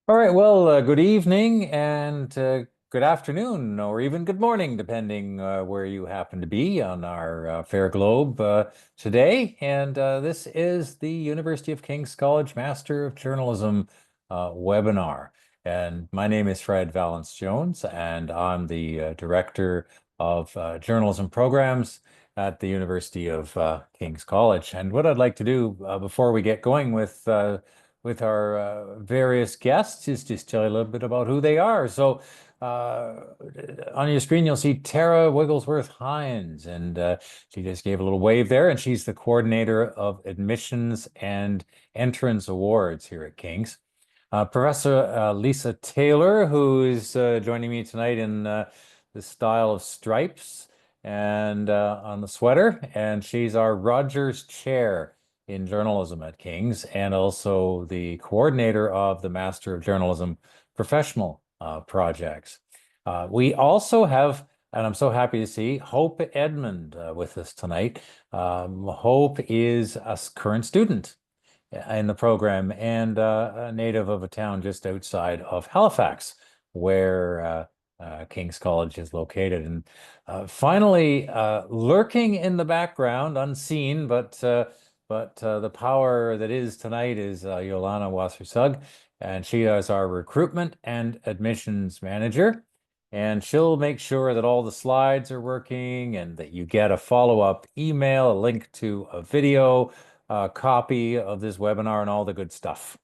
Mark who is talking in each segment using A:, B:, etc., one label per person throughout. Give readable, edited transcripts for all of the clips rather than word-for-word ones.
A: All right, well, good evening and good afternoon, or even good morning, depending where you happen to be on our fair globe today. And this is the University of King's College Master of Journalism webinar. And my name is Fred Valence Jones, and I'm the Director of Journalism Programs at the University of King's College. And what I'd like to do before we get going with our various guests is just tell you a little bit about who they are. So on your screen, you'll see Tara Wigglesworth Hines, and she just gave a little wave there, and she's the coordinator of admissions and entrance awards here at King's. Professor Lisa Taylor, who is joining me tonight in the style of stripes and on the sweater, and she's our Rogers Chair in journalism at King's and also the coordinator of the Master of Journalism professional projects. We also have, and I'm so happy to see, Hope Edmond with us tonight. Hope is a current student in the program and a native of a town just outside of Halifax, where King's College is located. And finally, lurking in the background, unseen, but the power that is tonight is Yolana Wassersug, and she is our recruitment and admissions manager. And she'll make sure that all the slides are working and that you get a follow-up email, a link to a video, a copy of this webinar, and all the good stuff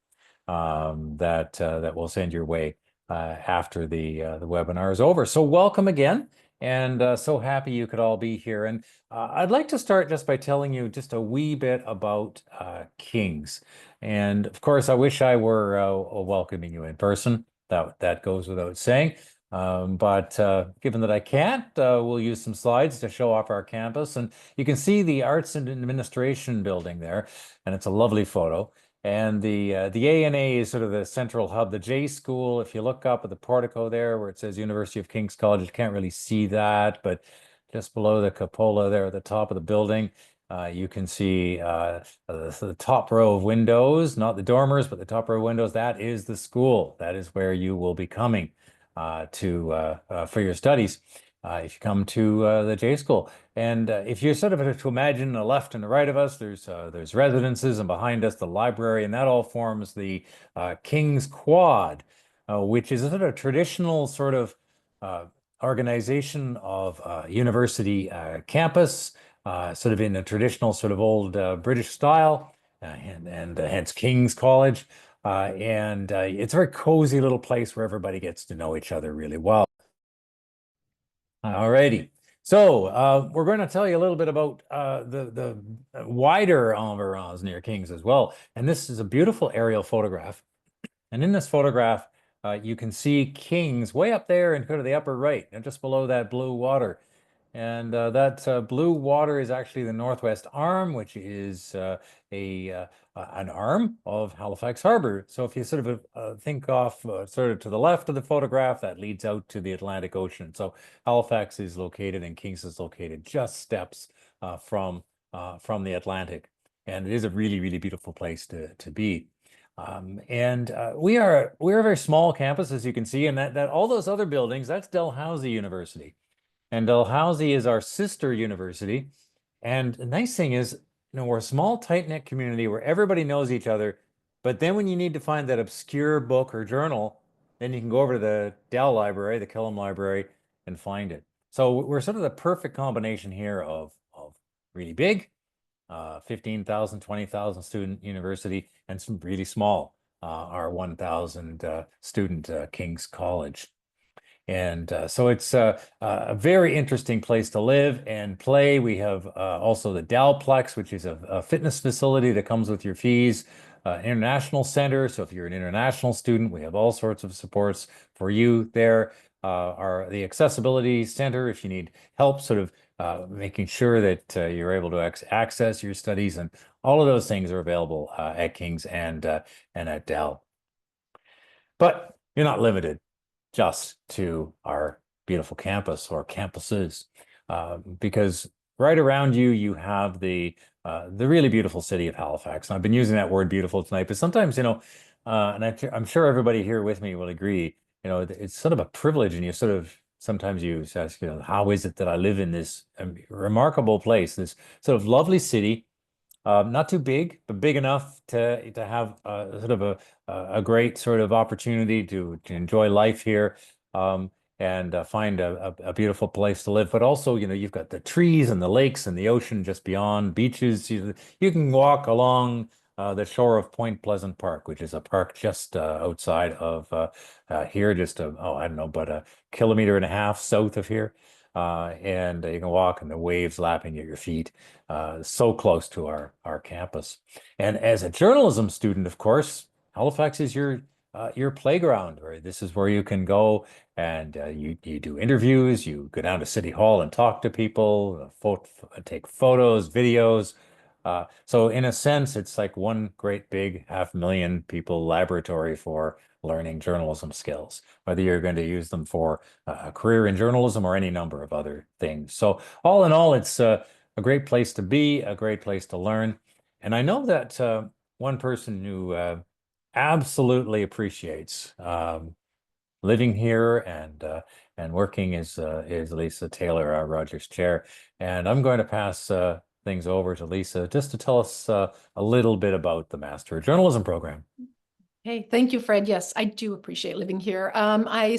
A: that we'll send your way after the webinar is over. So welcome again, and so happy you could all be here. And I'd like to start just by telling you just a wee bit about King's. And of course, I wish I were welcoming you in person. That goes without saying. But given that I can't, we'll use some slides to show off our campus. And you can see the Arts and Administration building there, and it's a lovely photo. And the ANA is sort of the central hub. The J School, if you look up at the portico there where it says University of King's College, you can't really see that, but just below the cupola there at the top of the building, you can see the top row of windows, not the dormers, but the top row of windows. That is the school. That is where you will be coming for your studies if you come to the J School. And if you sort of to imagine the left and the right of us, there's residences, and behind us the library, and that all forms the King's Quad, which is a sort of traditional sort of organization of university campus, sort of in a traditional sort of old British style, and hence King's College. And it's a very cozy little place where everybody gets to know each other really well. All righty. So we're going to tell you a little bit about the wider environs near King's as well. And this is a beautiful aerial photograph. And in this photograph, you can see King's way up there in kind of the upper right, and just below that blue water. And that blue water is actually the Northwest Arm, which is an arm of Halifax Harbor. So if you sort of think off sort of to the left of the photograph, that leads out to the Atlantic Ocean. So Halifax is located and King's is located just steps from the Atlantic. And it is a really, really beautiful place to be. We are a very small campus, as you can see, and that all those other buildings, that's Dalhousie University. And Dalhousie is our sister university. And the nice thing is, we're a small, tight-knit community where everybody knows each other. But then when you need to find that obscure book or journal, then you can go over to the Dell Library, the Killam Library, and find it. So we're sort of the perfect combination here of really big, 15,000, 20,000 student university, and some really small, our 1,000 student King's College. And so it's a very interesting place to live and play. We have also the Dalplex, which is a fitness facility that comes with your fees, international center. So if you're an international student, we have all sorts of supports for you there. The accessibility center, if you need help sort of making sure that you're able to access your studies, and all of those things are available at King's and at Dell. But you're not limited just to our beautiful campus or campuses, because right around you, you have the really beautiful city of Halifax. And I've been using that word beautiful tonight, but sometimes, And I'm sure everybody here with me will agree, it's sort of a privilege, and you sort of sometimes you ask, how is it that I live in this remarkable place, this sort of lovely city, not too big, but big enough to have sort of a great sort of opportunity to enjoy life here, and find a beautiful place to live. But also, you've got the trees and the lakes and the ocean just beyond, beaches. You can walk along the shore of Point Pleasant Park, which is a park just outside of here, just I don't know, but a kilometer and a half south of here. And you can walk and the waves lapping at your feet, so close to our campus. And as a journalism student, of course, Halifax is your playground, right? This is where you can go and you do interviews, you go down to City Hall and talk to people, take photos, videos. So in a sense, it's like one great big 500,000 people laboratory for learning journalism skills, whether you're going to use them for a career in journalism or any number of other things. So all in all, it's a great place to be, a great place to learn. And I know that one person who absolutely appreciates living here and working is Lisa Taylor, our Rogers Chair. And I'm going to pass things over to Lisa just to tell us a little bit about the Master of Journalism program.
B: Hey, thank you, Fred. Yes, I do appreciate living here. I'm a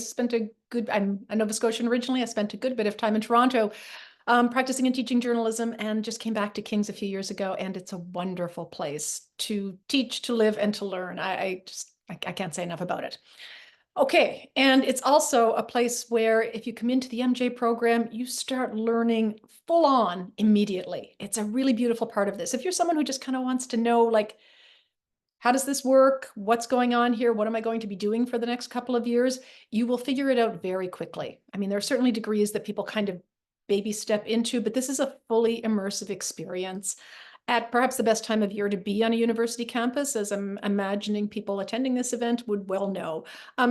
B: Nova Scotian originally. I spent a good bit of time in Toronto, practicing and teaching journalism, and just came back to Kings a few years ago. And it's a wonderful place to teach, to live, and to learn. I can't say enough about it. Okay, and it's also a place where if you come into the MJ program, you start learning full on immediately. It's a really beautiful part of this. If you're someone who just kind of wants to know, like, how does this work? What's going on here? What am I going to be doing for the next couple of years? You will figure it out very quickly. I mean, there are certainly degrees that people kind of baby step into, but this is a fully immersive experience at perhaps the best time of year to be on a university campus, as I'm imagining people attending this event would well know.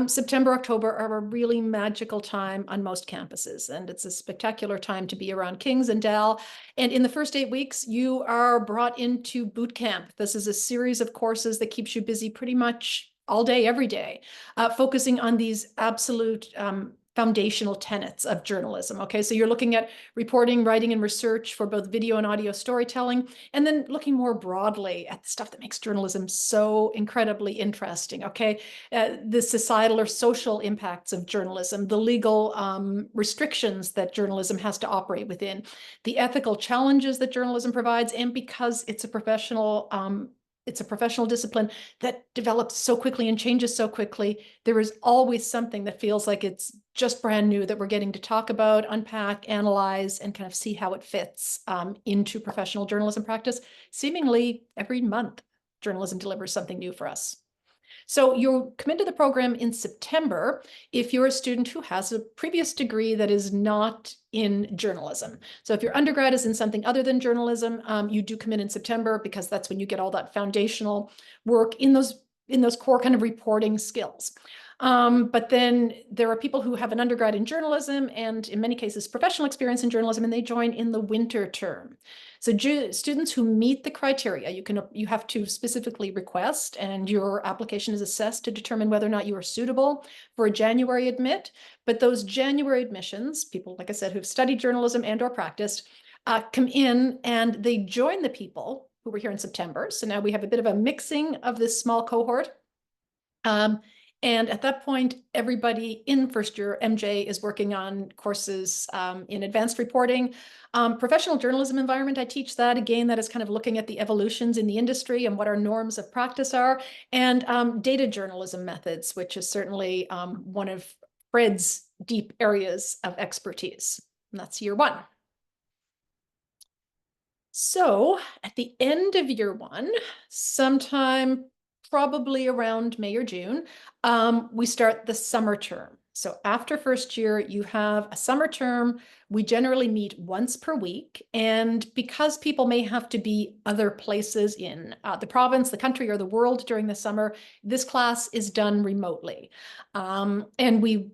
B: September, October are a really magical time on most campuses, and it's a spectacular time to be around Kings and Dal. And in the first 8 weeks, you are brought into boot camp. This is a series of courses that keeps you busy pretty much all day, every day, focusing on these absolute foundational tenets of journalism. Okay, so you're looking at reporting, writing, and research for both video and audio storytelling, and then looking more broadly at the stuff that makes journalism so incredibly interesting. Okay, the societal or social impacts of journalism, the legal restrictions that journalism has to operate within, the ethical challenges that journalism provides, and because it's a professional discipline that develops so quickly and changes so quickly, there is always something that feels like it's just brand new that we're getting to talk about, unpack, analyze, and kind of see how it fits into professional journalism practice. Seemingly every month, journalism delivers something new for us. So you'll come into the program in September if you're a student who has a previous degree that is not in journalism. So if your undergrad is in something other than journalism, you do come in September because that's when you get all that foundational work in those core kind of reporting skills. But then there are people who have an undergrad in journalism and in many cases professional experience in journalism, and they join in the winter term. So students who meet the criteria, you have to specifically request, and your application is assessed to determine whether or not you are suitable for a January admit. But those January admissions, people, like I said, who've studied journalism and or practiced, come in and they join the people who were here in September. So now we have a bit of a mixing of this small cohort. And at that point, everybody in first year MJ is working on courses in advanced reporting. Professional journalism environment, I teach that. Again, that is kind of looking at the evolutions in the industry and what our norms of practice are. And data journalism methods, which is certainly one of Fred's deep areas of expertise. And that's year one. So at the end of year one, sometime probably around May or June, we start the summer term. So after first year, you have a summer term We generally meet once per week, and because people may have to be other places in the province, the country, or the world during the summer, this class is done remotely. And we,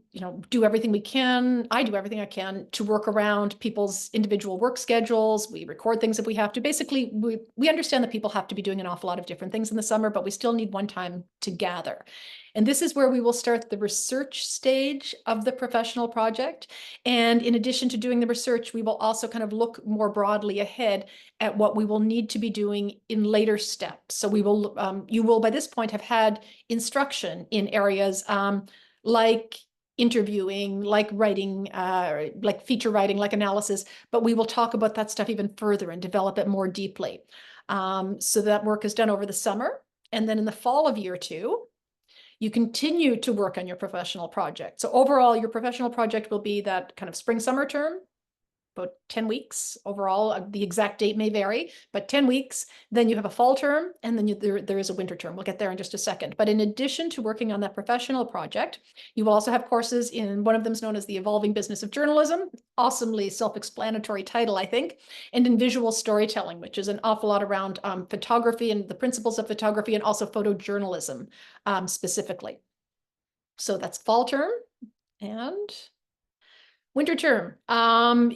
B: do everything we can. I do everything I can to work around people's individual work schedules. We record things if we have to. Basically, we understand that people have to be doing an awful lot of different things in the summer, but we still need one time to gather. And this is where we will start the research stage of the professional project. And in addition to doing the research, we will also kind of look more broadly ahead at what we will need to be doing in later steps. So we will, you will by this point have had instruction in areas like interviewing, like writing, like feature writing, like analysis, but we will talk about that stuff even further and develop it more deeply. So that work is done over the summer. And then in the fall of year 2, you continue to work on your professional project. So overall, your professional project will be that kind of spring-summer term, about 10 weeks overall. The exact date may vary, but 10 weeks. Then you have a fall term, and then there is a winter term. We'll get there in just a second. But in addition to working on that professional project, you will also have courses in, one of them is known as the Evolving Business of Journalism, awesomely self-explanatory title, I think, and in visual storytelling, which is an awful lot around photography and the principles of photography, and also photojournalism specifically. So that's fall term. And winter term,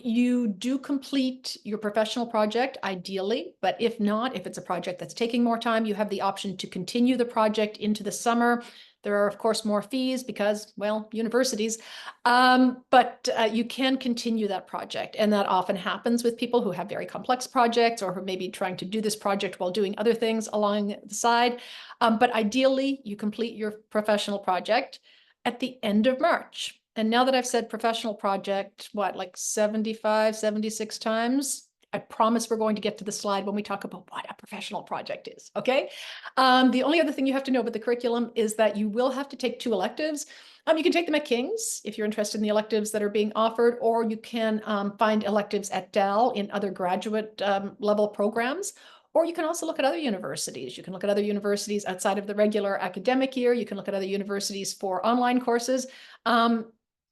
B: you do complete your professional project ideally, but if not, if it's a project that's taking more time, you have the option to continue the project into the summer. There are, of course, more fees because, well, universities, but you can continue that project. And that often happens with people who have very complex projects or who may be trying to do this project while doing other things along the side. But ideally, you complete your professional project at the end of March. And now that I've said professional project, like 75, 76 times, I promise we're going to get to the slide when we talk about what a professional project is, okay? The only other thing you have to know about the curriculum is that you will have to take 2 electives. You can take them at King's if you're interested in the electives that are being offered, or you can find electives at Dal in other graduate level programs. Or you can also look at other universities. You can look at other universities outside of the regular academic year. You can look at other universities for online courses.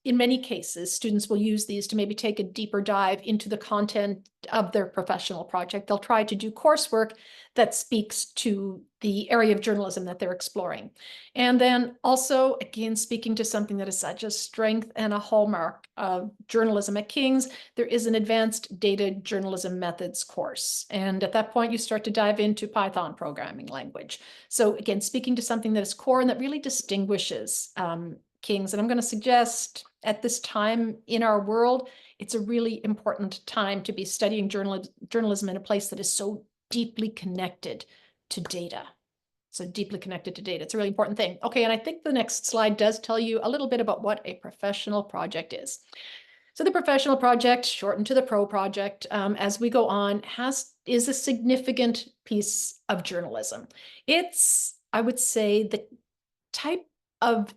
B: In many cases, students will use these to maybe take a deeper dive into the content of their professional project. They'll try to do coursework that speaks to the area of journalism that they're exploring. And then also, again, speaking to something that is such a strength and a hallmark of journalism at King's, there is an advanced data journalism methods course. And at that point, you start to dive into Python programming language. So again, speaking to something that is core and that really distinguishes King's. And I'm going to suggest at this time in our world, it's a really important time to be studying journalism in a place that is so deeply connected to data. So deeply connected to data. It's a really important thing. Okay, and I think the next slide does tell you a little bit about what a professional project is. So the professional project, shortened to the pro project, as we go on, is a significant piece of journalism. It's, I would say, the type of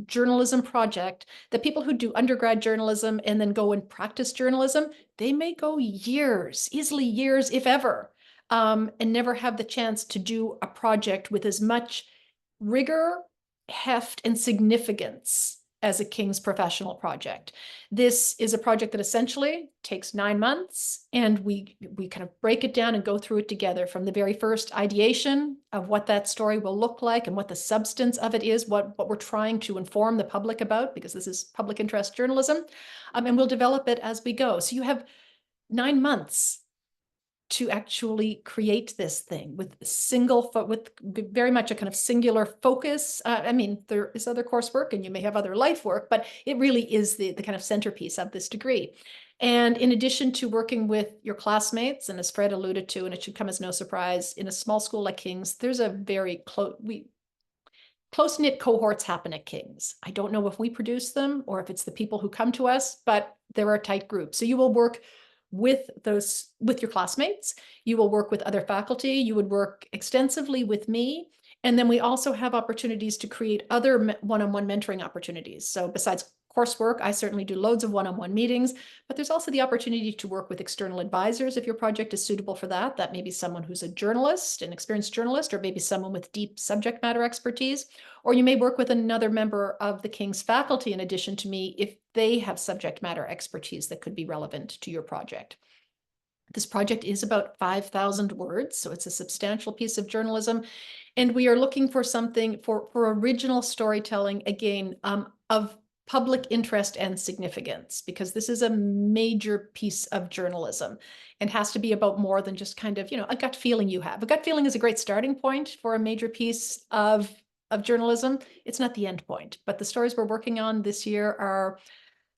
B: journalism project that people who do undergrad journalism and then go and practice journalism, they may go years, easily years, if ever, and never have the chance to do a project with as much rigor, heft, and significance as a King's professional project. This is a project that essentially takes 9 months, and we kind of break it down and go through it together from the very first ideation of what that story will look like and what the substance of it is, what we're trying to inform the public about, because this is public interest journalism, and we'll develop it as we go. So you have 9 months to actually create this thing with with very much a kind of singular focus. I mean, there is other coursework and you may have other life work, but it really is the kind of centerpiece of this degree. And in addition to working with your classmates, and as Fred alluded to, and it should come as no surprise, in a small school like King's, there's a very close-knit cohorts happen at King's. I don't know if we produce them or if it's the people who come to us, but there are tight groups. So you will work with your classmates, you will work with other faculty, you would work extensively with me, and then we also have opportunities to create other one-on-one mentoring opportunities. So besides coursework. I certainly do loads of one-on-one meetings, but there's also the opportunity to work with external advisors if your project is suitable for that. That may be someone who's a journalist, an experienced journalist, or maybe someone with deep subject matter expertise. Or you may work with another member of the King's faculty in addition to me if they have subject matter expertise that could be relevant to your project. This project is about 5,000 words, so it's a substantial piece of journalism. And we are looking for something for original storytelling, again, of public interest and significance, because this is a major piece of journalism and has to be about more than just kind of, a gut feeling you have. A gut feeling is a great starting point for a major piece of journalism. It's not the end point, but the stories we're working on this year are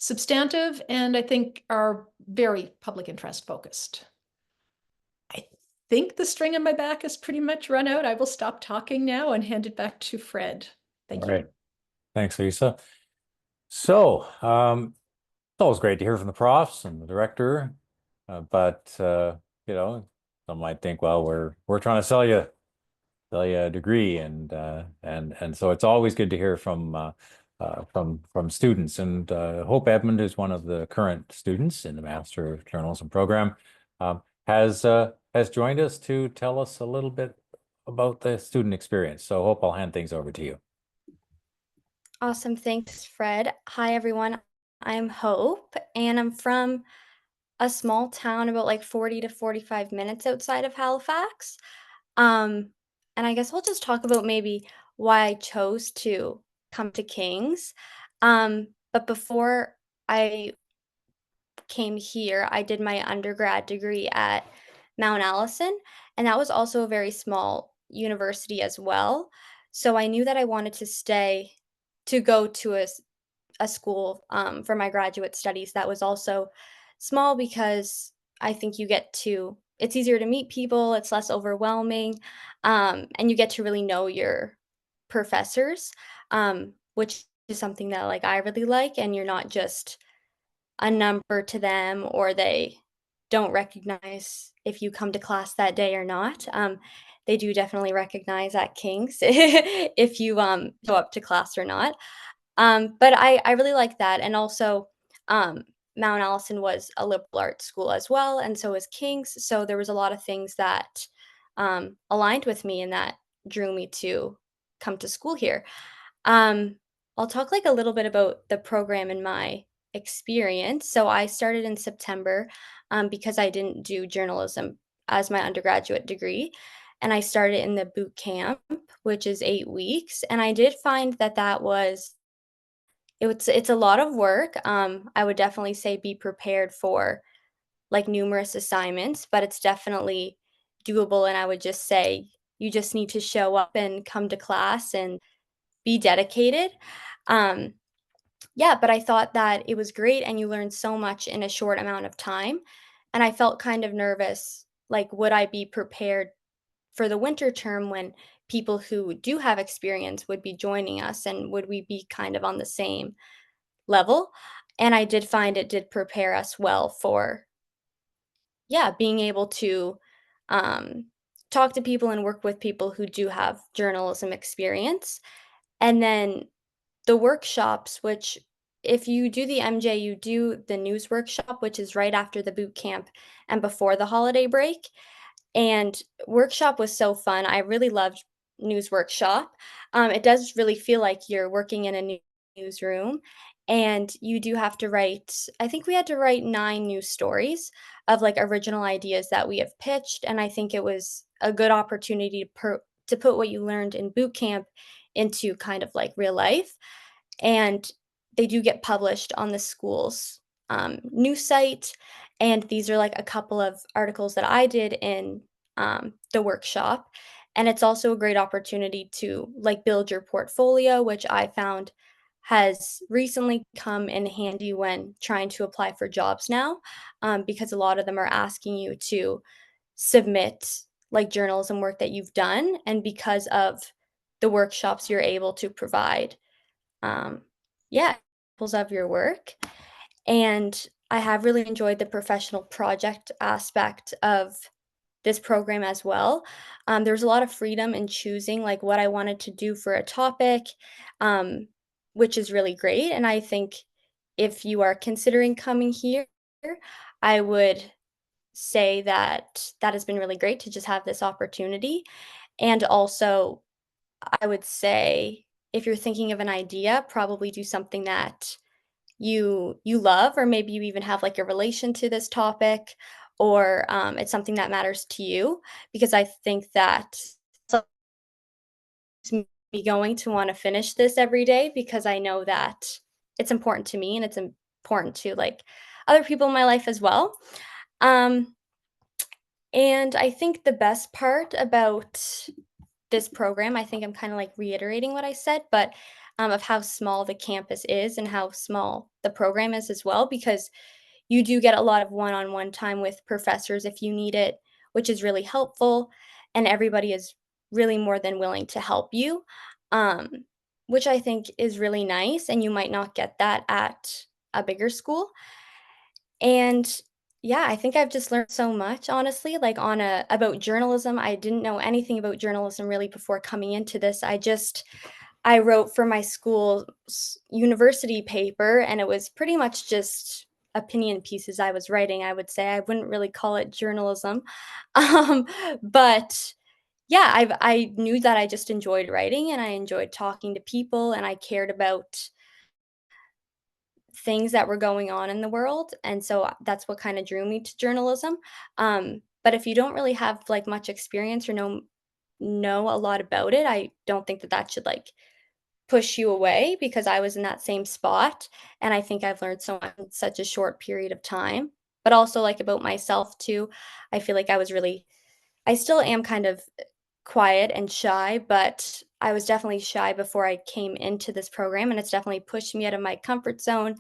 B: substantive and I think are very public interest focused. I think the string on my back is pretty much run out. I will stop talking now and hand it back to Fred. Thank
A: All
B: you.
A: right. Thanks, Lisa. So, it's always great to hear from the profs and the director, but some might think, well, we're trying to sell you a degree, and so it's always good to hear from students. And Hope Edmond is one of the current students in the Master of Journalism program, has joined us to tell us a little bit about the student experience. So Hope, I'll hand things over to you.
C: Awesome. Thanks, Fred. Hi, everyone. I'm Hope, and I'm from a small town about like 40 to 45 minutes outside of Halifax. And I guess I'll just talk about maybe why I chose to come to King's. But before I came here, I did my undergrad degree at Mount Allison, and that was also a very small university as well. So I knew that I wanted to go to a school for my graduate studies that was also small, because I think it's easier to meet people, it's less overwhelming, and you get to really know your professors, which is something that like I really like, and you're not just a number to them, or they don't recognize if you come to class that day or not. They do definitely recognize at King's if you show up to class or not. But I really like that, and also, Mount Allison was a liberal arts school as well, and so was King's, so there was a lot of things that, aligned with me and that drew me to come to school here. Um, I'll talk, like, a little bit about the program and my experience. So I started in September, because I didn't do journalism as my undergraduate degree, and I started in the boot camp, which is 8 weeks, and I did find that it's a lot of work. I would definitely say be prepared for, like, numerous assignments, but it's definitely doable, and I would just say you just need to show up and come to class and be dedicated. Um, yeah, but I thought that it was great, and you learned so much in a short amount of time, and I felt kind of nervous, like, would I be prepared for the winter term when people who do have experience would be joining us, and would we be kind of on the same level? And I did find it did prepare us well for, yeah, being able to um, talk to people and work with people who do have journalism experience. And then the workshops, which if you do the MJ, you do the news workshop, which is right after the boot camp and before the holiday break. And workshop was so fun. I really loved news workshop. It does really feel like you're working in a newsroom, and you do have to write. I think we had to write 9 news stories of like original ideas that we have pitched, and I think it was a good opportunity to put what you learned in boot camp into kind of like real life. And they do get published on the school's news site. And these are like a couple of articles that I did in the workshop. And it's also a great opportunity to like build your portfolio, which I found has recently come in handy when trying to apply for jobs now, because a lot of them are asking you to submit like journalism work that you've done. And because of the workshops, you're able to provide um, yeah, examples of your work. And I have really enjoyed the professional project aspect of this program as well. There's a lot of freedom in choosing like what I wanted to do for a topic, um, which is really great. And I think if you are considering coming here, I would say that that has been really great to just have this opportunity. And also, I would say if you're thinking of an idea, probably do something that you love, or maybe you even have like a relation to this topic, or it's something that matters to you, because I think that me going to want to finish this every day, because I know that it's important to me and it's important to like other people in my life as well. Um, and I think the best part about this program, I think I'm kind of like reiterating what I said, but of how small the campus is and how small the program is as well, because you do get a lot of one on one time with professors if you need it, which is really helpful. And everybody is really more than willing to help you, um, which I think is really nice. And you might not get that at a bigger school. And yeah, I think I've just learned so much, honestly, like on a about journalism. I didn't know anything about journalism really before coming into this. I wrote for my school's university paper, and it was pretty much just opinion pieces I was writing, I would say. I wouldn't really call it journalism. Um, but yeah, I knew that I just enjoyed writing and I enjoyed talking to people and I cared about things that were going on in the world, and so that's what kinda drew me to journalism. But if you don't really have, like, much experience or know a lot about it, I don't think that that should, like, push you away, because I was in that same spot, and I think I've learned so much in such a short period of time. But also, like, about myself too, I feel like I still am kind of quiet and shy, but I was definitely shy before I came into this program, and it's definitely pushed me out of my comfort zone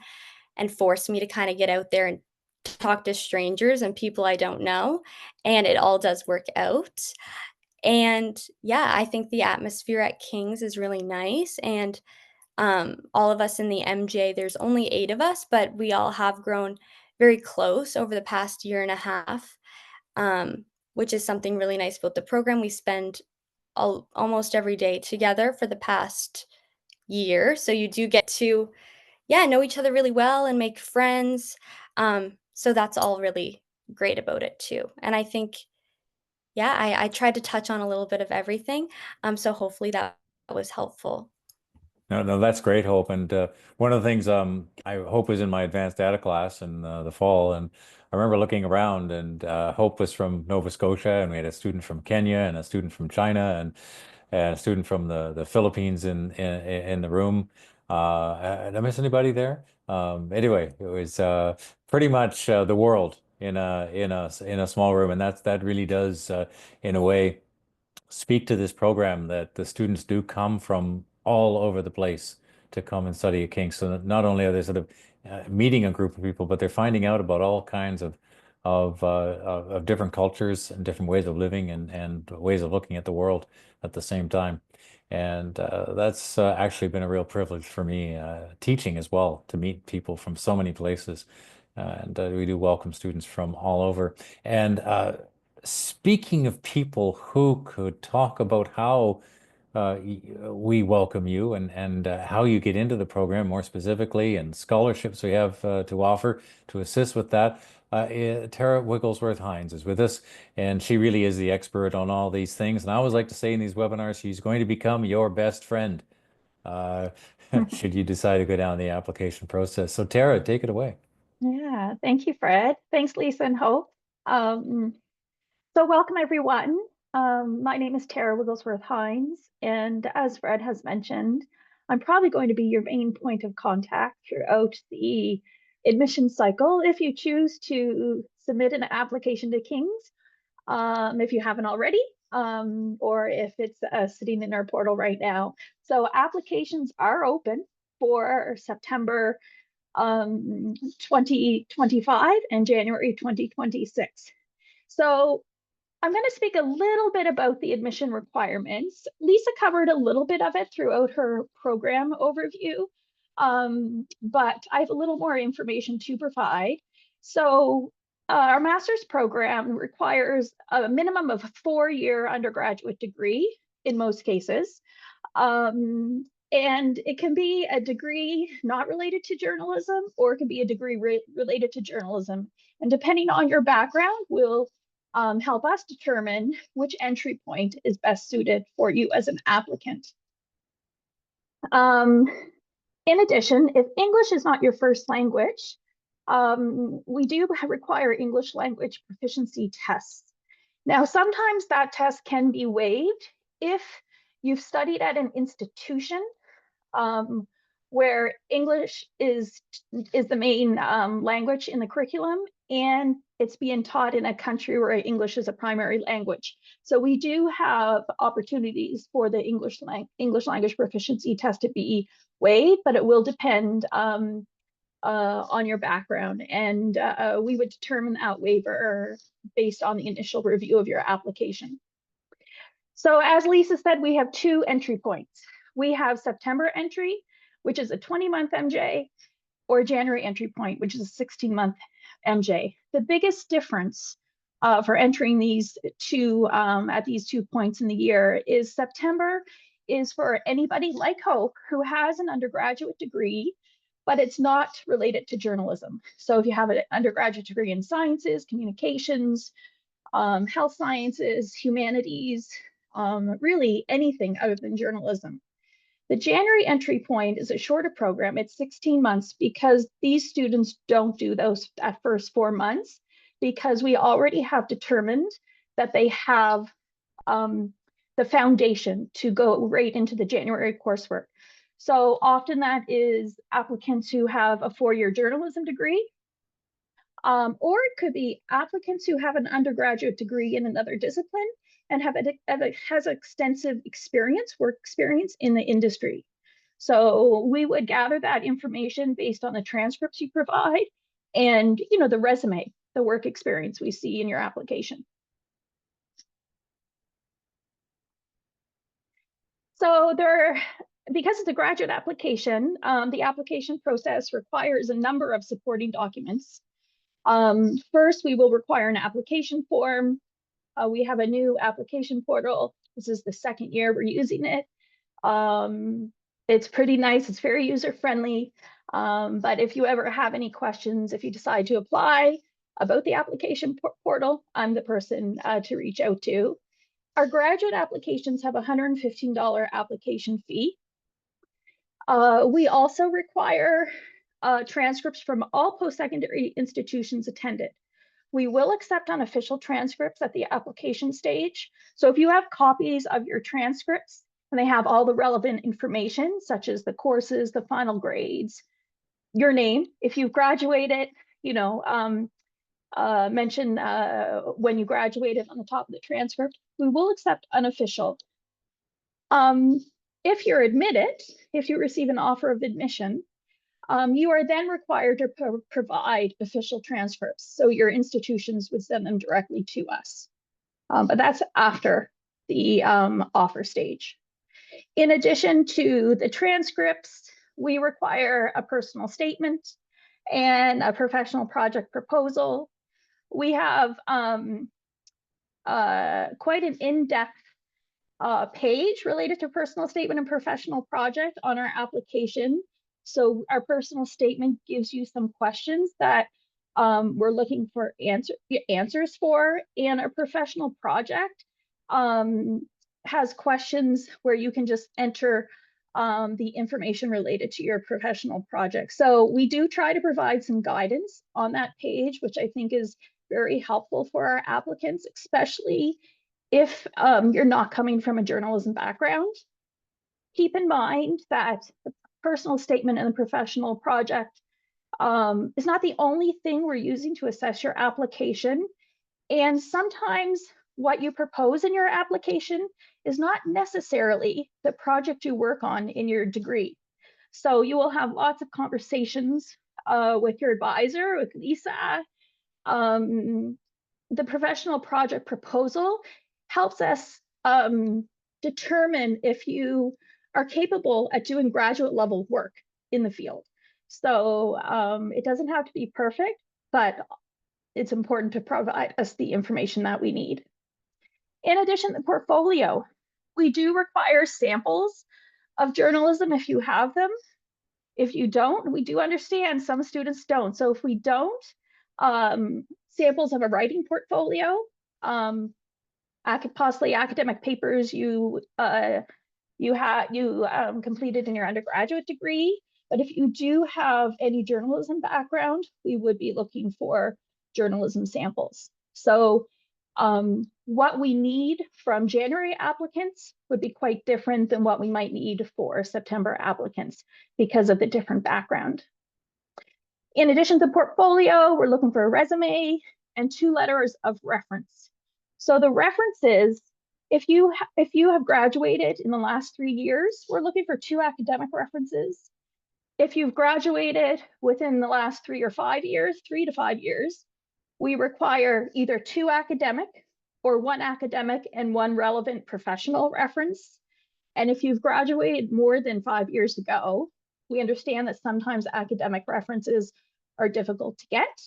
C: and forced me to kinda get out there and talk to strangers and people I don't know, and it all does work out. And, yeah, I think the atmosphere at King's is really nice, and, all of us in the MJ, there's only 8 of us, but we all have grown very close over the past year and a half, which is something really nice about the program. We spend almost every day together for the past year, so you do get to, yeah, know each other really well and make friends. So that's all really great about it too. And I think, yeah, I tried to touch on a little bit of everything. So hopefully that was helpful.
A: No, no, that's great, Hope. And one of the things I Hope was in my advanced data class in the fall, and I remember looking around, and Hope was from Nova Scotia, and we had a student from Kenya, and a student from China, and a student from the Philippines in the room. Did I miss anybody there? Anyway, it was pretty much the world in a small room, and that really does in a way speak to this program, that the students do come from all over the place to come and study at King's. So that not only are they sort of meeting a group of people, but they're finding out about all kinds of different cultures and different ways of living and ways of looking at the world at the same time. And that's actually been a real privilege for me, teaching as well, to meet people from so many places. And we do welcome students from all over. And speaking of people who could talk about how we welcome you, and how you get into the program more specifically, and scholarships we have to offer to assist with that. Tara Wigglesworth Hines is with us, and she really is the expert on all these things. And I always like to say in these webinars, she's going to become your best friend uh, should you decide to go down the application process. So Tara, take it away.
D: Yeah, thank you, Fred. Thanks, Lisa and Hope. So welcome, everyone. My name is Tara Wigglesworth Hines, and as Fred has mentioned, I'm probably going to be your main point of contact throughout the admission cycle if you choose to submit an application to King's, if you haven't already, or if it's sitting in our portal right now. So applications are open for September 2025 and January 2026. So I'm going to speak a little bit about the admission requirements. Lisa covered a little bit of it throughout her program overview, but I have a little more information to provide. So our master's program requires a minimum of a 4-year undergraduate degree in most cases. And it can be a degree not related to journalism, or it can be a degree related to journalism. And depending on your background will help us determine which entry point is best suited for you as an applicant. In addition, if English is not your first language, we do require English language proficiency tests. Now, sometimes that test can be waived if you've studied at an institution where English is the main language in the curriculum, and it's being taught in a country where English is a primary language. So we do have opportunities for the English language proficiency test to be waived, but it will depend on your background, and we would determine that waiver based on the initial review of your application. So as Lisa said, we have 2 entry points. We have September entry, which is a 20-month MJ, or January entry point, which is a 16-month MJ. The biggest difference for entering these two at these 2 points in the year is September is for anybody like Hope who has an undergraduate degree, but it's not related to journalism. So if you have an undergraduate degree in sciences, communications, health sciences, humanities, really anything other than journalism. The January entry point is a shorter program. It's 16 months because these students don't do that first 4 months, because we already have determined that they have the foundation to go right into the January coursework. So often that is applicants who have a 4-year journalism degree, or it could be applicants who have an undergraduate degree in another discipline and has extensive work experience in the industry. So we would gather that information based on the transcripts you provide and the resume, the work experience we see in your application. So because it's a graduate application, the application process requires a number of supporting documents. First, we will require an application form. We have a new application portal. This is the 2nd year we're using it. It's pretty nice. It's very user-friendly. But if you ever have any questions, if you decide to apply about the application portal, I'm the person to reach out to. Our graduate applications have a $115 application fee. We also require transcripts from all post-secondary institutions attended. We will accept unofficial transcripts at the application stage. So if you have copies of your transcripts and they have all the relevant information, such as the courses, the final grades, your name, if you've graduated, mention when you graduated on the top of the transcript, we will accept unofficial. If you're admitted, if you receive an offer of admission, you are then required to provide official transcripts. So your institutions would send them directly to us. But that's after the offer stage. In addition to the transcripts, we require a personal statement and a professional project proposal. We have quite an in-depth page related to personal statement and professional project on our application. So our personal statement gives you some questions that we're looking for answers for, and our professional project has questions where you can just enter the information related to your professional project. So we do try to provide some guidance on that page, which I think is very helpful for our applicants, especially if you're not coming from a journalism background. Keep in mind that the personal statement and the professional project is not the only thing we're using to assess your application. And sometimes what you propose in your application is not necessarily the project you work on in your degree. So you will have lots of conversations with your advisor, with Lisa. The professional project proposal helps us determine if you are capable at doing graduate level work in the field. So it doesn't have to be perfect, but it's important to provide us the information that we need. In addition, the portfolio, we do require samples of journalism if you have them. If you don't, we do understand some students don't. So if we don't, samples of a writing portfolio, possibly academic papers you completed in your undergraduate degree. But if you do have any journalism background, we would be looking for journalism samples. So what we need from January applicants would be quite different than what we might need for September applicants because of the different background. In addition to portfolio, we're looking for a resume and 2 letters of reference. So the references, if you have graduated in the last 3 years, we're looking for 2 academic references. If you've graduated within the last 3 or 5 years, 3 to 5 years, we require either 2 academic or 1 academic and 1 relevant professional reference. And if you've graduated more than 5 years ago, we understand that sometimes academic references are difficult to get.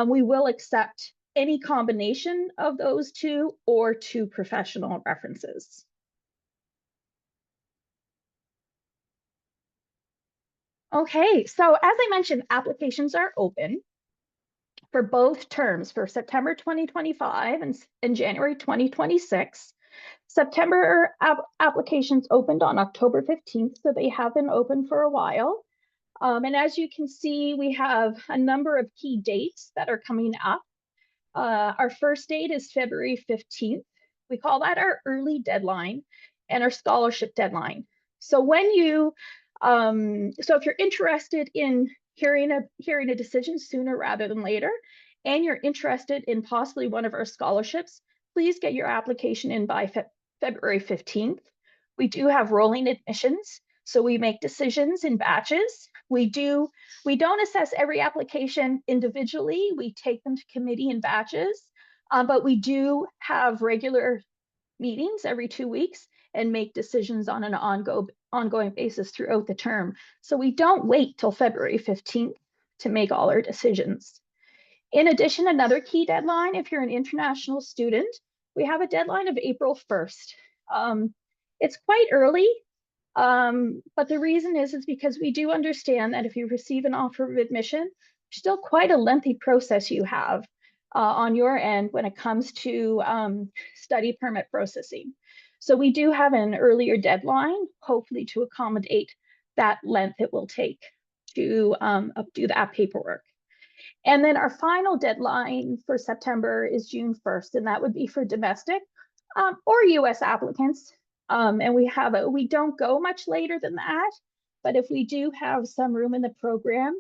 D: We will accept any combination of those 2 or 2 professional references. Okay, so as I mentioned, applications are open for both terms, for September 2025 and January 2026. September applications opened on October 15th, so they have been open for a while. And as you can see, we have a number of key dates that are coming up. Our first date is February 15th. We call that our early deadline and our scholarship deadline. So when you, so if you're interested in hearing a decision sooner rather than later, and you're interested in possibly one of our scholarships, please get your application in by February 15th. We do have rolling admissions, so we make decisions in batches. We don't assess every application individually. We take them to committee in batches, but we do have regular meetings every 2 weeks and make decisions on an ongoing basis throughout the term. So we don't wait till February 15th to make all our decisions. In addition, another key deadline, if you're an international student, we have a deadline of April 1st. It's quite early, but the reason is because we do understand that if you receive an offer of admission, still quite a lengthy process you have on your end when it comes to study permit processing. So we do have an earlier deadline, hopefully to accommodate that length it will take to do that paperwork. And then our final deadline for September is June 1st, and that would be for domestic or US applicants. And we don't go much later than that, but if we do have some room in the program,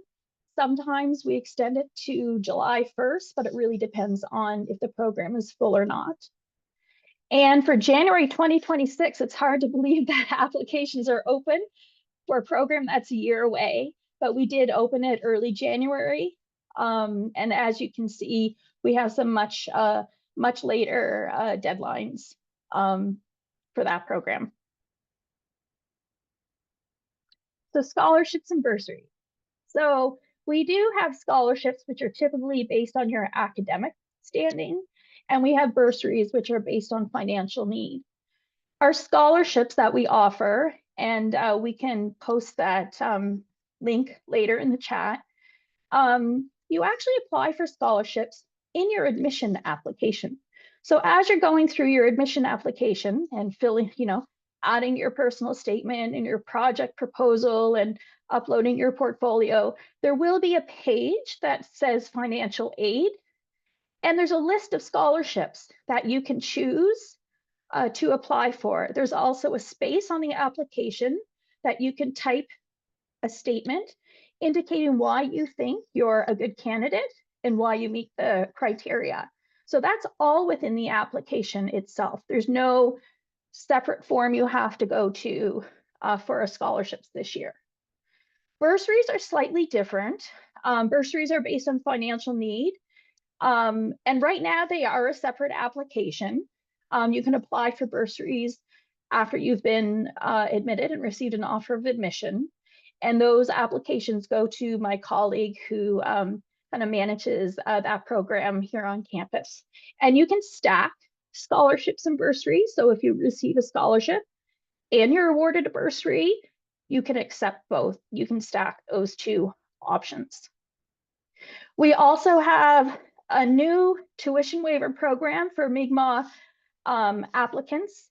D: sometimes we extend it to July 1st, but it really depends on if the program is full or not. And for January 2026, it's hard to believe that applications are open for a program that's a year away, but we did open it early January. And as you can see, we have some much later deadlines for that program. So scholarships and bursaries. So we do have scholarships, which are typically based on your academic standing, and we have bursaries, which are based on financial need. Our scholarships that we offer, and we can post that link later in the chat, you actually apply for scholarships in your admission application. So as you're going through your admission application and filling, adding your personal statement and your project proposal and uploading your portfolio, there will be a page that says financial aid. And there's a list of scholarships that you can choose to apply for. There's also a space on the application that you can type a statement indicating why you think you're a good candidate and why you meet the criteria. So that's all within the application itself. There's no separate form you have to go to for our scholarships this year. Bursaries are slightly different. Bursaries are based on financial need. And right now they are a separate application. You can apply for bursaries after you've been admitted and received an offer of admission. And those applications go to my colleague who kind of manages that program here on campus. And you can stack scholarships and bursaries. So if you receive a scholarship, and you're awarded a bursary, you can accept both. You can stack those two options. We also have a new tuition waiver program for Mi'kmaq applicants.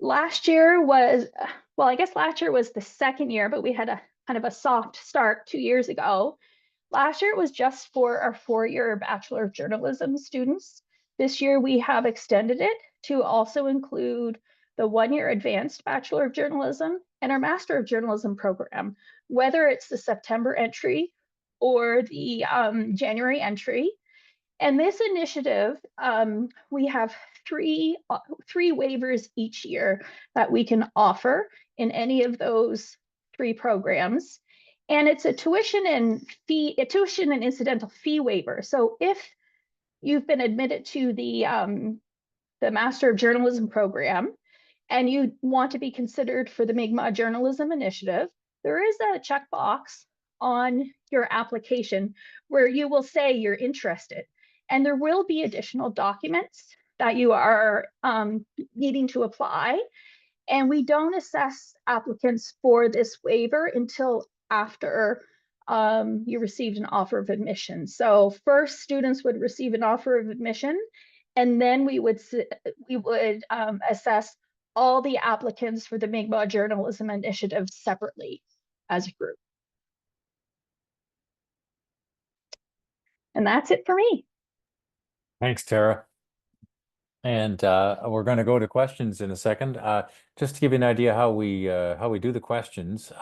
D: Last year was, well, I guess last year was the second year, but we had a kind of a soft start 2 years ago. Last year it was just for our 4-year Bachelor of Journalism students. This year we have extended it to also include the 1-year Advanced Bachelor of Journalism and our Master of Journalism program, whether it's the September entry or the January entry. And this initiative, we have three waivers each year that we can offer in any of those 3 programs. And it's a tuition and incidental fee waiver. So if you've been admitted to the Master of Journalism program and you want to be considered for the Mi'kmaq Journalism Initiative, there is a checkbox on your application where you will say you're interested. And there will be additional documents that you are needing to apply. And we don't assess applicants for this waiver until after you received an offer of admission. So first, students would receive an offer of admission, and then we would assess all the applicants for the Mi'kmaq Journalism Initiative separately as a group. And that's it for me.
A: Thanks, Tara. And we're going to go to questions in a second. Just to give you an idea how we do the questions,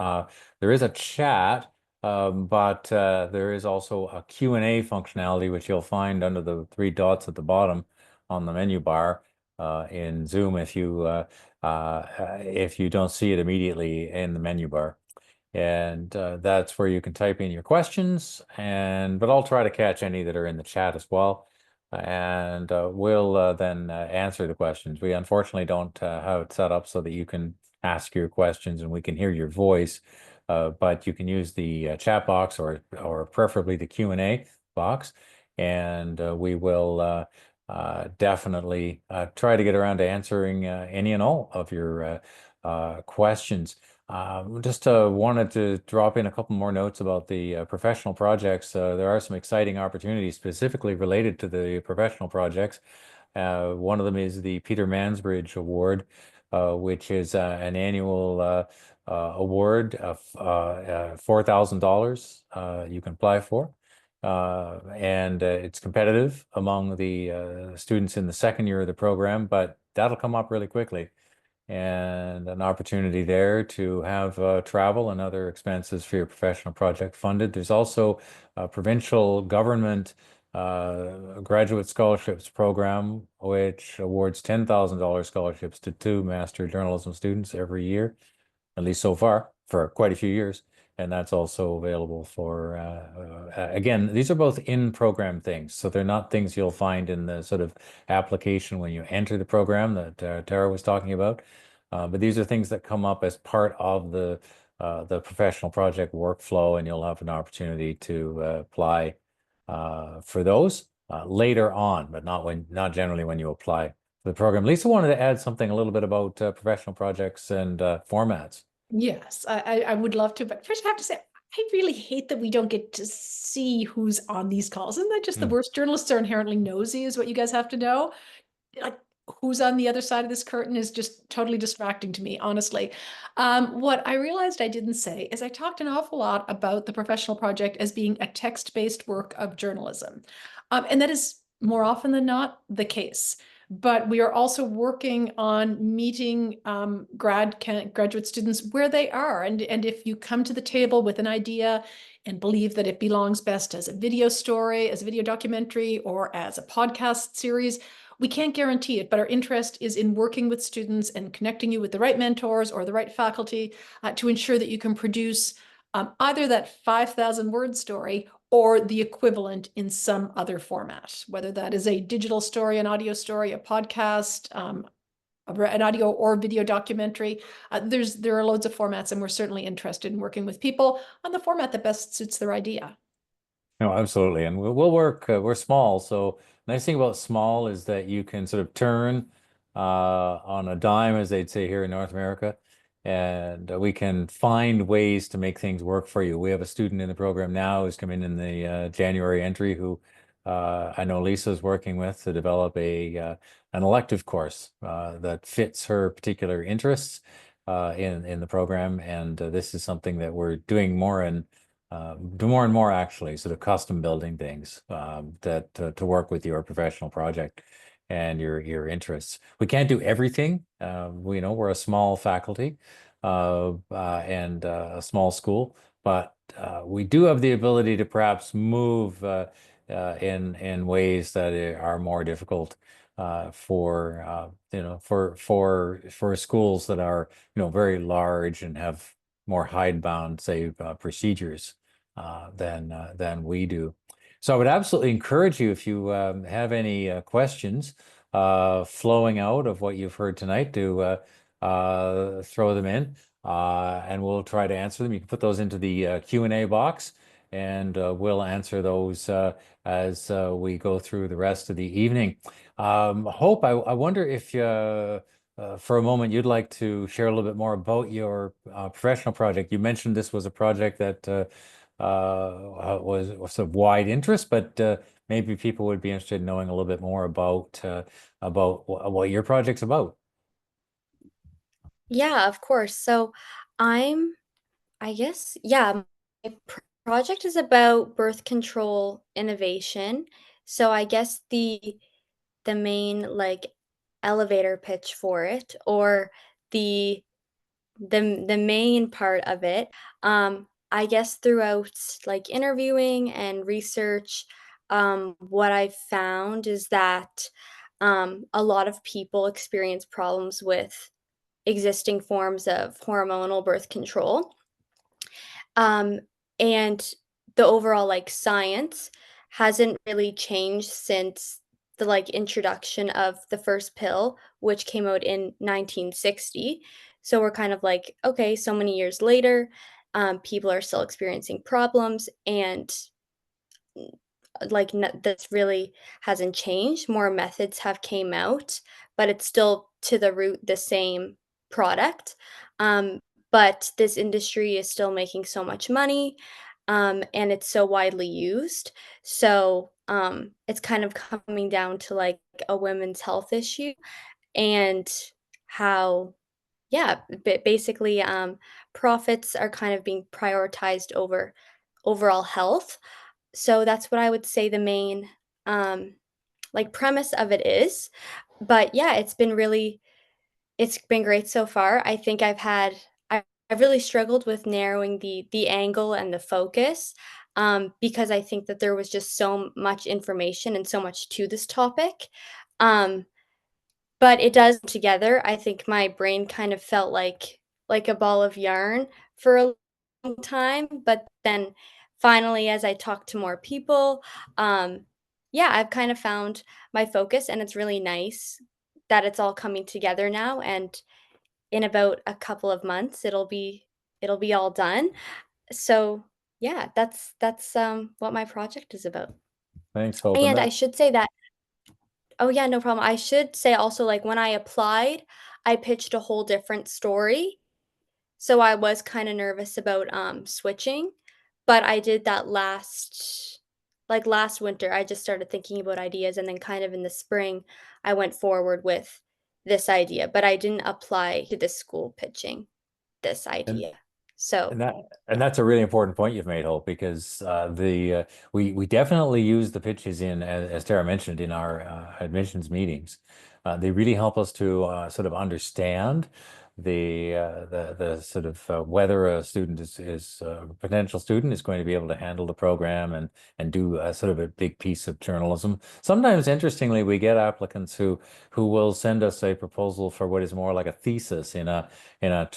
A: there is a chat, but there is also a Q&A functionality, which you'll find under the 3 dots at the bottom on the menu bar in Zoom if you don't see it immediately in the menu bar. And that's where you can type in your questions, but I'll try to catch any that are in the chat as well. And we'll then answer the questions. We unfortunately don't have it set up so that you can ask your questions and we can hear your voice, but you can use the chat box or preferably the Q&A box, and we will definitely try to get around to answering any and all of your questions. Just wanted to drop in a couple more notes about the professional projects. There are some exciting opportunities specifically related to the professional projects. One of them is the Peter Mansbridge Award, which is an annual award of $4,000 you can apply for. And it's competitive among the students in the second year of the program, but that'll come up really quickly. And an opportunity there to have travel and other expenses for your professional project funded. There's also a provincial government graduate scholarships program, which awards $10,000 scholarships to 2 Master Journalism students every year, at least so far, for quite a few years. And that's also available for, again, these are both in-program things. So they're not things you'll find in the sort of application when you enter the program that Tara was talking about. But these are things that come up as part of the professional project workflow, and you'll have an opportunity to apply for those later on, but not generally when you apply for the program. Lisa wanted to add something a little bit about professional projects and formats.
B: Yes, I would love to, but first I have to say, I really hate that we don't get to see who's on these calls. Isn't that just the worst? Journalists are inherently nosy, is what you guys have to know. Like, who's on the other side of this curtain is just totally distracting to me, honestly. What I realized I didn't say is I talked an awful lot about the professional project as being a text-based work of journalism. And that is more often than not the case. But we are also working on meeting graduate students where they are. And if you come to the table with an idea and believe that it belongs best as a video story, as a video documentary, or as a podcast series, we can't guarantee it, but our interest is in working with students and connecting you with the right mentors or the right faculty to ensure that you can produce either that 5,000 word story or the equivalent in some other format, whether that is a digital story, an audio story, a podcast, an audio or video documentary. There are loads of formats, and we're certainly interested in working with people on the format that best suits their idea.
A: No, absolutely. And we'll work, we're small. So nice thing about small is that you can sort of turn on a dime, as they'd say here in North America, and we can find ways to make things work for you. We have a student in the program now who's come in the January entry who I know Lisa's working with to develop an elective course that fits her particular interests in the program, and this is something that we're doing more and do more and more, actually, sort of custom building things that to work with your professional project and your interests. We can't do everything. We're a small faculty and a small school, but we do have the ability to perhaps move in ways that are more difficult for schools that are very large and have more hidebound, say, procedures than we do. So I would absolutely encourage you, if you have any questions flowing out of what you've heard tonight, to throw them in, and we'll try to answer them. You can put those into the Q&A box, and we'll answer those as we go through the rest of the evening. Hope, I wonder if for a moment you'd like to share a little bit more about your professional project. You mentioned this was a project that was of wide interest, but maybe people would be interested in knowing a little bit more about what your project's about.
C: Yeah, of course. So I guess, yeah, my project is about birth control innovation. So I guess the main like elevator pitch for it, or the the main part of it, I guess throughout like interviewing and research, what I found is that a lot of people experience problems with existing forms of hormonal birth control. Um, and the overall like science hasn't really changed since the like introduction of the first pill, which came out in 1960. So we're kind of like, okay, so many years later, people are still experiencing problems, and like this really hasn't changed. More methods have came out, but it's still to the root the same product. Um, but this industry is still making so much money, and it's so widely used. So it's kind of coming down to like a women's health issue, and how, yeah, basically, profits are kind of being prioritized over overall health. So that's what I would say the main, um, like, premise of it is. But yeah, it's been great so far. I think I've really struggled with narrowing the angle and the focus, because I think that there was just so much information and so much to this topic. Um, but it does together. I think my brain kind of felt like a ball of yarn for a long time, but then finally, as I talked to more people, yeah, I've kind of found my focus, and it's really nice that it's all coming together now. And in about a couple of months, it'll be all done. So yeah, that's what my project is about.
A: Thanks, Hope.
C: And I should say that, oh, yeah, no problem. I should say also, like, when I applied, I pitched a whole different story, so I was kinda nervous about, switching, but I did that last winter. I just started thinking about ideas, and then kind of in the spring, I went forward with this idea, but I didn't apply to this school pitching this
A: and
C: idea. So,
A: And that and that's a really important point you've made, Hope, because we definitely use the pitches in, as Tara mentioned, in our admissions meetings. They really help us to sort of understand the sort of whether a student is a potential student is going to be able to handle the program and do a sort of a big piece of journalism. Sometimes, interestingly, we get applicants who will send us a proposal for what is more like a thesis in a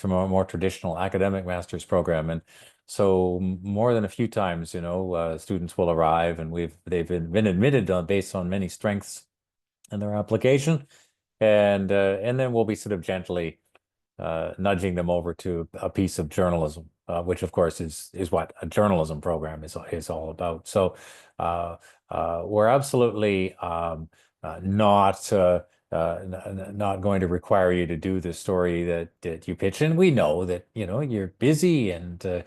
A: more traditional academic master's program. And so more than a few times, students will arrive, and they've been admitted based on many strengths in their application, and then we'll be sort of gently nudging them over to a piece of journalism, which of course is what a journalism program is all about. So we're absolutely not not going to require you to do the story that you pitch. And we know that, you're busy and you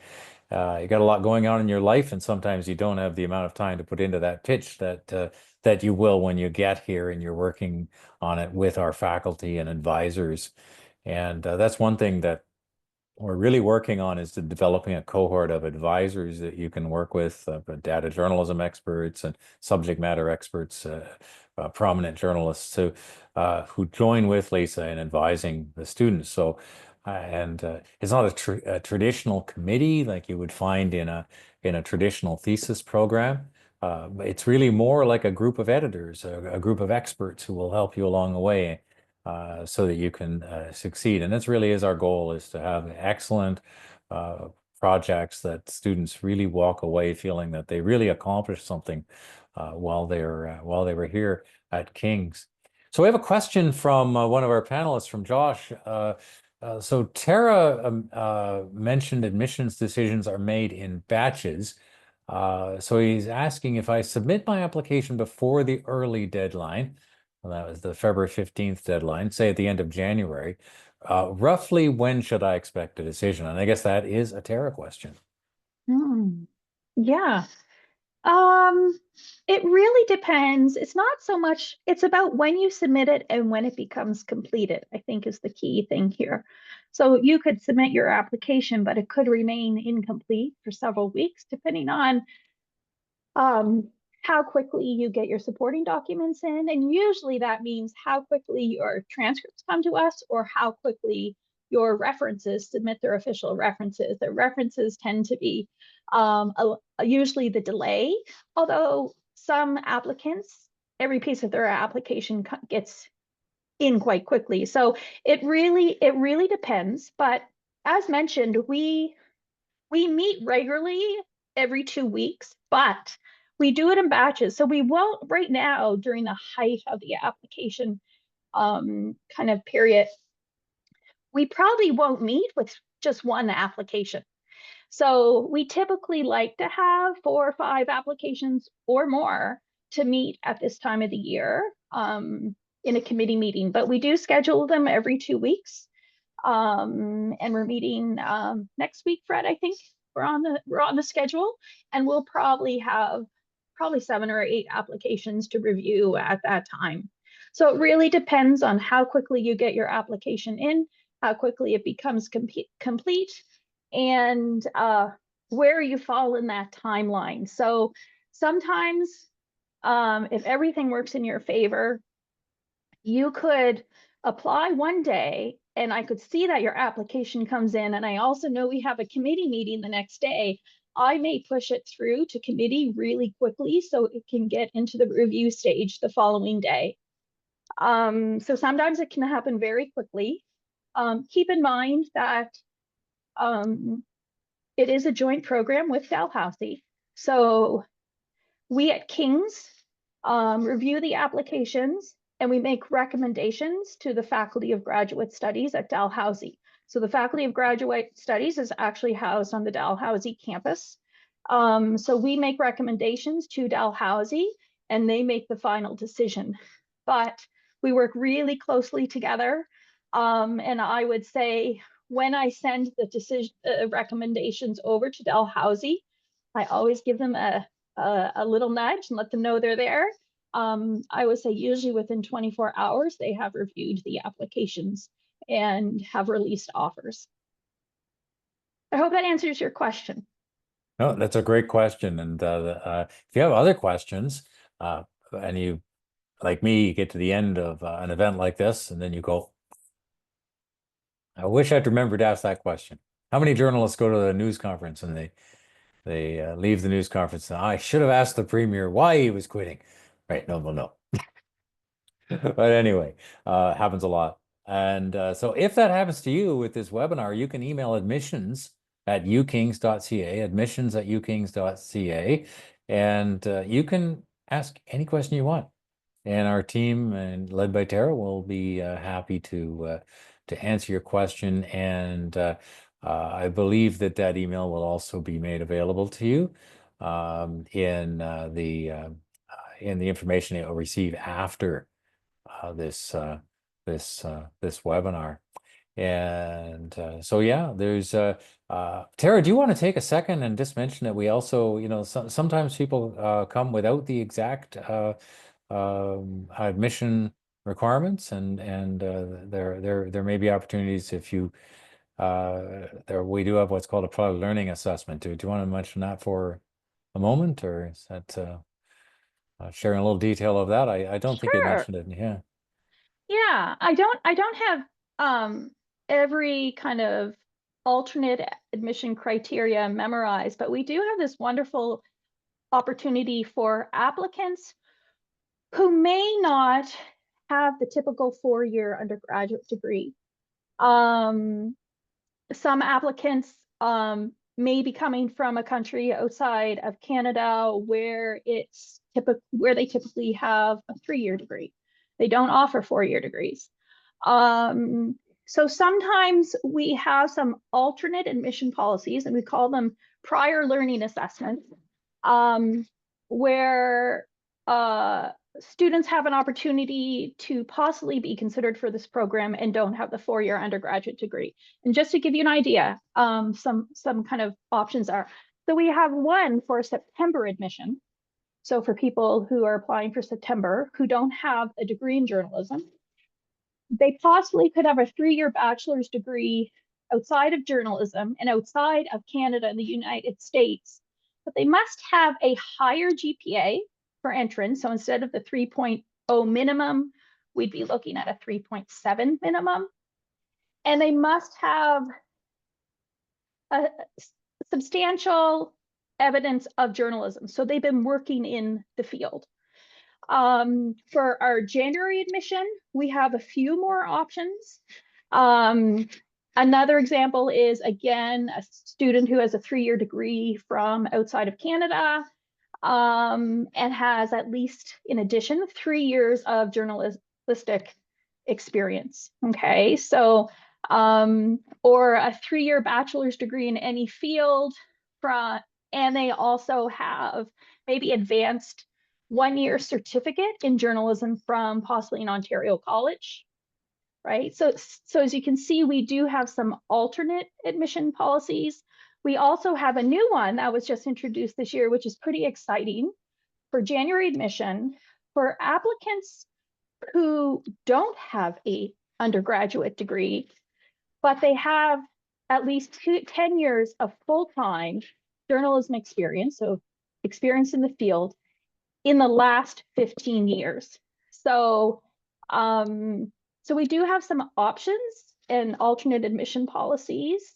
A: got a lot going on in your life, and sometimes you don't have the amount of time to put into that pitch that you will when you get here and you're working on it with our faculty and advisors. And that's one thing that we're really working on, is developing a cohort of advisors that you can work with, data journalism experts and subject matter experts, prominent journalists who join with Lisa in advising the students. So, it's not a traditional committee like you would find in a traditional thesis program. It's really more like a group of editors, a group of experts who will help you along the way, so that you can succeed. And this really is our goal, is to have excellent projects that students really walk away feeling that they really accomplished something while they were here at King's. So we have a question from one of our panelists, from Josh. So Tara mentioned admissions decisions are made in batches. So he's asking, if I submit my application before the early deadline, well, that was the February 15th deadline, say at the end of January, roughly when should I expect a decision? And I guess that is a Tara question.
D: Yeah. It really depends. It's not so much, it's about when you submit it and when it becomes completed, I think, is the key thing here. So you could submit your application, but it could remain incomplete for several weeks, depending on how quickly you get your supporting documents in. And usually that means how quickly your transcripts come to us, or how quickly your references submit their official references. The references tend to be usually the delay, although some applicants, every piece of their application gets in quite quickly. So it really depends. But as mentioned, we meet regularly every 2 weeks, but we do it in batches. So we won't, right now, during the height of the application kind of period, we probably won't meet with just one application. So we typically like to have 4 or 5 applications or more to meet at this time of the year in a committee meeting, but we do schedule them every 2 weeks. And we're meeting next week, Fred, I think we're on the schedule, and we'll probably have 7 or 8 applications to review at that time. So it really depends on how quickly you get your application in, how quickly it becomes complete, and where you fall in that timeline. So sometimes if everything works in your favor, you could apply one day and I could see that your application comes in, and I also know we have a committee meeting the next day. I may push it through to committee really quickly so it can get into the review stage the following day. So sometimes it can happen very quickly. Keep in mind that it is a joint program with Dalhousie. So we at King's review the applications, and we make recommendations to the Faculty of Graduate Studies at Dalhousie. So the Faculty of Graduate Studies is actually housed on the Dalhousie campus. So we make recommendations to Dalhousie, and they make the final decision. But we work really closely together. And I would say, when I send the decision recommendations over to Dalhousie, I always give them a little nudge and let them know they're there. I would say usually within 24 hours, they have reviewed the applications and have released offers. I hope that answers your question.
A: No, that's a great question. And if you have other questions, and you, like me, you get to the end of an event like this, and then you go, I wish I'd remembered to ask that question. How many journalists go to the news conference and they leave the news conference and I should have asked the premier why he was quitting. Right? No. But anyway, happens a lot. And so if that happens to you with this webinar, you can email admissions@ukings.ca, admissions@ukings.ca, and you can ask any question you want. And our team, and led by Tara, will be happy to answer your question. And I believe that email will also be made available to you in the information you'll receive after this webinar. And so yeah, there's Tara, do you want to take a second and just mention that we also, sometimes people come without the exact admission requirements, and there may be opportunities if you we do have what's called a product learning assessment. Do you want to mention that for a moment, or is that sharing a little detail of that? I don't think you
D: Sure.
A: mentioned it. Yeah.
D: Yeah, I don't have every kind of alternate admission criteria memorized, but we do have this wonderful opportunity for applicants who may not have the typical 4-year undergraduate degree. Some applicants may be coming from a country outside of Canada where they typically have a 3-year degree. They don't offer 4-year degrees. So sometimes we have some alternate admission policies, and we call them prior learning assessments, where students have an opportunity to possibly be considered for this program and don't have the 4-year undergraduate degree. And just to give you an idea, some kind of options are, so we have one for September admission. So for people who are applying for September who don't have a degree in journalism, they possibly could have a 3-year bachelor's degree outside of journalism and outside of Canada and the United States, but they must have a higher GPA for entrance. So instead of the 3.0 minimum, we'd be looking at a 3.7 minimum. And they must have a substantial evidence of journalism. So they've been working in the field. For our January admission, we have a few more options. Another example is, again, a student who has a 3-year degree from outside of Canada, and has at least, in addition, 3 years of journalistic experience. Okay, so or a 3-year bachelor's degree in any field and they also have maybe advanced 1-year certificate in journalism from possibly an Ontario college, right? So as you can see, we do have some alternate admission policies. We also have a new one that was just introduced this year, which is pretty exciting, for January admission for applicants who don't have a undergraduate degree, but they have at least 10 years of full-time journalism experience, so experience in the field, in the last 15 years. So, so we do have some options and alternate admission policies.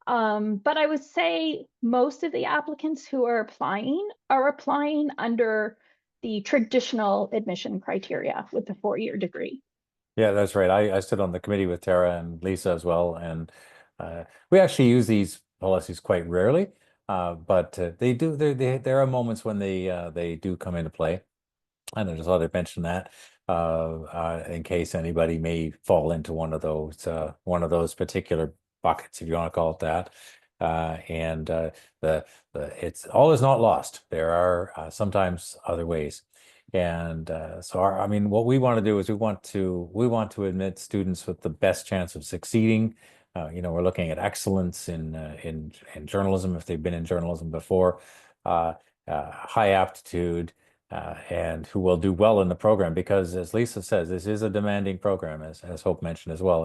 D: But I would say most of the applicants who are applying under the traditional admission criteria with the 4-year degree.
A: Yeah, that's right. I stood on the committee with Tara and Lisa as well, and we actually use these policies quite rarely, but they do. There are moments when they do come into play, and I just thought I'd mention that in case anybody may fall into one of those particular buckets, if you want to call it that. And it's all is not lost. There are sometimes other ways. And so I mean, what we want to do is we want to admit students with the best chance of succeeding. We're looking at excellence in journalism if they've been in journalism before, high aptitude, and who will do well in the program, because as Lisa says, this is a demanding program, as Hope mentioned as well.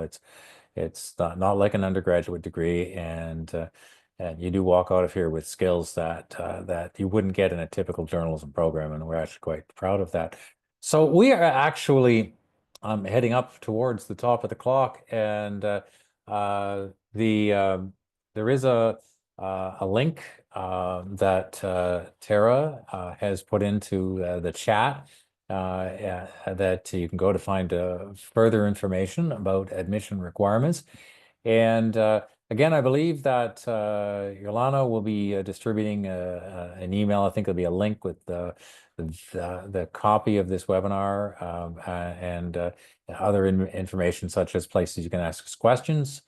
A: It's not like an undergraduate degree, and you do walk out of here with skills that you wouldn't get in a typical journalism program, and we're actually quite proud of that. So we are actually heading up towards the top of the clock, and there is a link that Tara has put into the chat that you can go to find further information about admission requirements. And again, I believe that Yolanda will be distributing an email. I think there'll be a link with the copy of this webinar and other information, such as places you can ask us questions.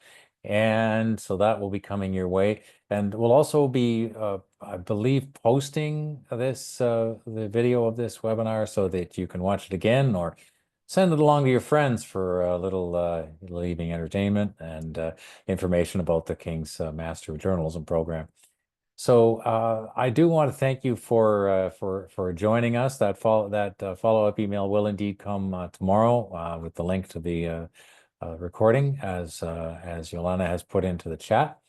A: And so that will be coming your way. And we'll also be, I believe, posting the video of this webinar so that you can watch it again or send it along to your friends for a little evening entertainment and information about the King's Master of Journalism program. So I do want to thank you for joining us. That follow-up email will indeed come tomorrow with the link to the recording as Yolanda has put into the chat.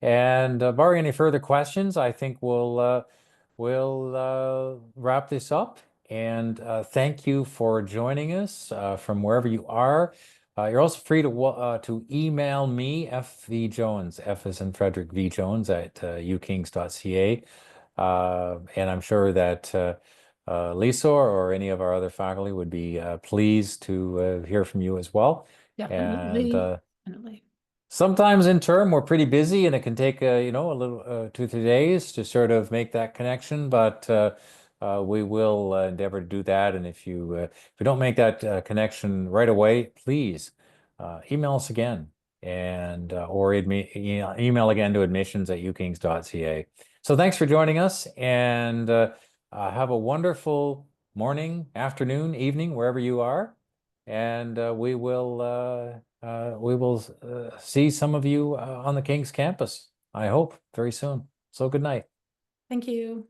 A: And barring any further questions, I think we'll wrap this up. And thank you for joining us from wherever you are. You're also free to email me, F.V. Jones, F as in Frederick V. Jones at ukings.ca. And I'm sure that Lisa or any of our other faculty would be pleased to hear from you as well.
B: Definitely.
A: And
B: Definitely.
A: sometimes in term we're pretty busy and it can take a little 2-3 days to sort of make that connection, but we will endeavor to do that. And if you don't make that connection right away, please email us again and or email again to admissions@ukings.ca. So thanks for joining us, and have a wonderful morning, afternoon, evening, wherever you are. And we will see some of you on the King's campus, I hope, very soon. So good night.
B: Thank you.